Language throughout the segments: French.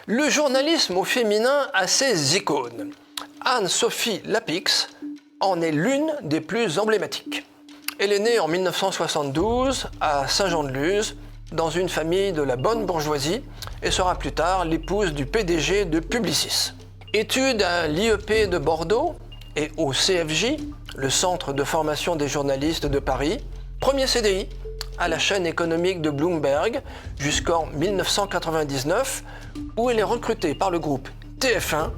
Le journalisme au féminin a ses icônes. Anne-Sophie Lapix en est l'une des plus emblématiques. Elle est née en 1972 à Saint-Jean-de-Luz, dans une famille de la bonne bourgeoisie, et sera plus tard l'épouse du PDG de Publicis. Études à l'IEP de Bordeaux et au CFJ, le Centre de formation des journalistes de Paris. Premier CDI à la chaîne économique de Bloomberg jusqu'en 1999, où elle est recrutée par le groupe TF1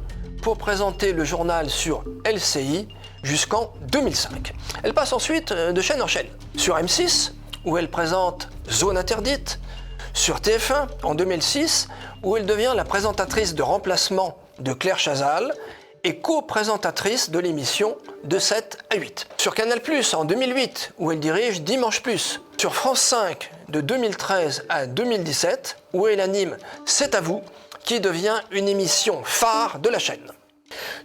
pour présenter le journal sur LCI jusqu'en 2005. Elle passe ensuite de chaîne en chaîne. Sur M6, où elle présente Zone Interdite, sur TF1 en 2006, où elle devient la présentatrice de remplacement de Claire Chazal et co-présentatrice de l'émission de 7 à 8. Sur Canal+, en 2008, où elle dirige Dimanche+. Sur France 5, de 2013 à 2017, où elle anime C'est à vous, qui devient une émission phare de la chaîne.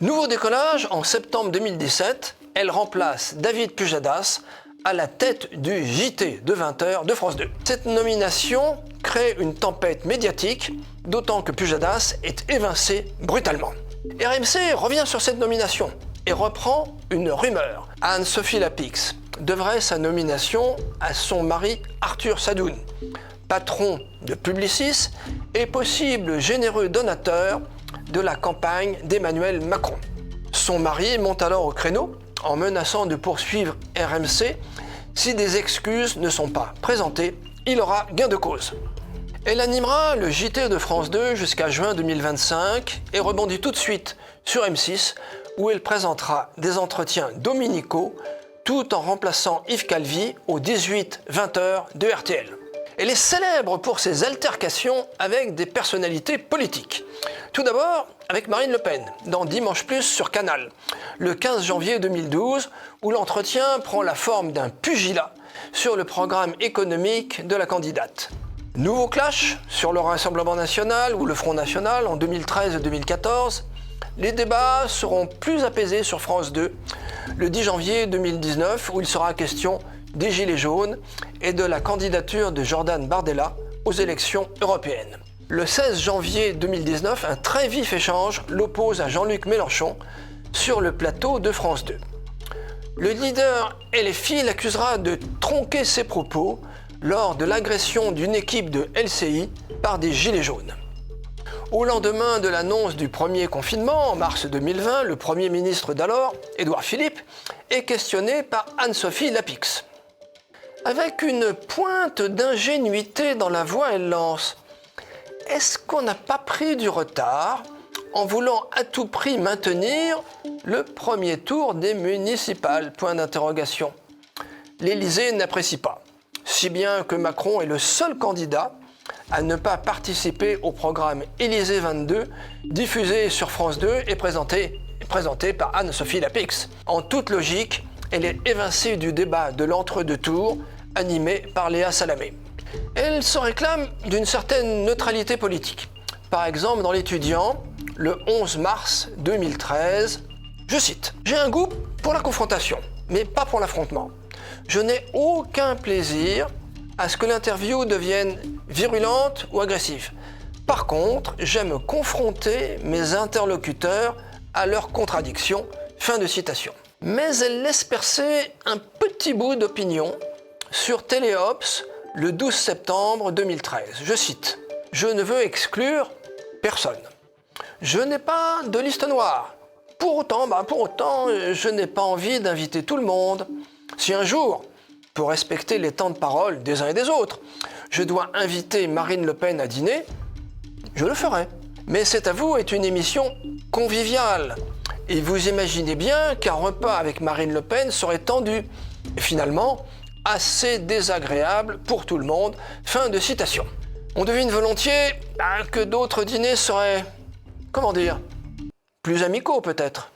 Nouveau décollage, en septembre 2017, elle remplace David Pujadas à la tête du JT de 20h de France 2. Cette nomination crée une tempête médiatique, d'autant que Pujadas est évincé brutalement. RMC revient sur cette nomination et reprend une rumeur. Anne-Sophie Lapix devrait sa nomination à son mari Arthur Sadoun, patron de Publicis et possible généreux donateur de la campagne d'Emmanuel Macron. Son mari monte alors au créneau en menaçant de poursuivre RMC si des excuses ne sont pas présentées, il aura gain de cause. Elle animera le JT de France 2 jusqu'à juin 2025 et rebondit tout de suite sur M6 où elle présentera des entretiens dominicaux tout en remplaçant Yves Calvi aux 18-20h de RTL. Elle est célèbre pour ses altercations avec des personnalités politiques. Tout d'abord avec Marine Le Pen, dans Dimanche Plus sur Canal, le 15 janvier 2012, où l'entretien prend la forme d'un pugilat sur le programme économique de la candidate. Nouveau clash sur le Rassemblement national ou le Front national en 2013 et 2014. Les débats seront plus apaisés sur France 2, le 10 janvier 2019, où il sera question des Gilets jaunes et de la candidature de Jordan Bardella aux élections européennes. Le 16 janvier 2019, un très vif échange l'oppose à Jean-Luc Mélenchon sur le plateau de France 2. Le leader LFI l'accusera de tronquer ses propos lors de l'agression d'une équipe de LCI par des Gilets jaunes. Au lendemain de l'annonce du premier confinement, en mars 2020, le Premier ministre d'alors, Édouard Philippe, est questionné par Anne-Sophie Lapix. Avec une pointe d'ingénuité dans la voix, elle lance « Est-ce qu'on n'a pas pris du retard en voulant à tout prix maintenir le premier tour des municipales ?» L'Élysée n'apprécie pas, si bien que Macron est le seul candidat à ne pas participer au programme Élysée 22, diffusé sur France 2 et présenté par Anne-Sophie Lapix. En toute logique, elle est évincée du débat de l'entre-deux tours, animé par Léa Salamé. Elle se réclame d'une certaine neutralité politique. Par exemple, dans l'Étudiant, le 11 mars 2013, je cite « J'ai un goût pour la confrontation, mais pas pour l'affrontement. Je n'ai aucun plaisir à ce que l'interview devienne virulente ou agressive. Par contre, j'aime confronter mes interlocuteurs à leurs contradictions. » Fin de citation. Mais elle laisse percer un petit bout d'opinion sur Téléops le 12 septembre 2013. Je cite « Je ne veux exclure personne. Je n'ai pas de liste noire. Pour autant, je n'ai pas envie d'inviter tout le monde. Si un jour, pour respecter les temps de parole des uns et des autres, je dois inviter Marine Le Pen à dîner, je le ferai. Mais C'est à vous est une émission conviviale. Et vous imaginez bien qu'un repas avec Marine Le Pen serait tendu. Et finalement, assez désagréable pour tout le monde. Fin de citation. On devine volontiers que d'autres dîners seraient, plus amicaux peut-être.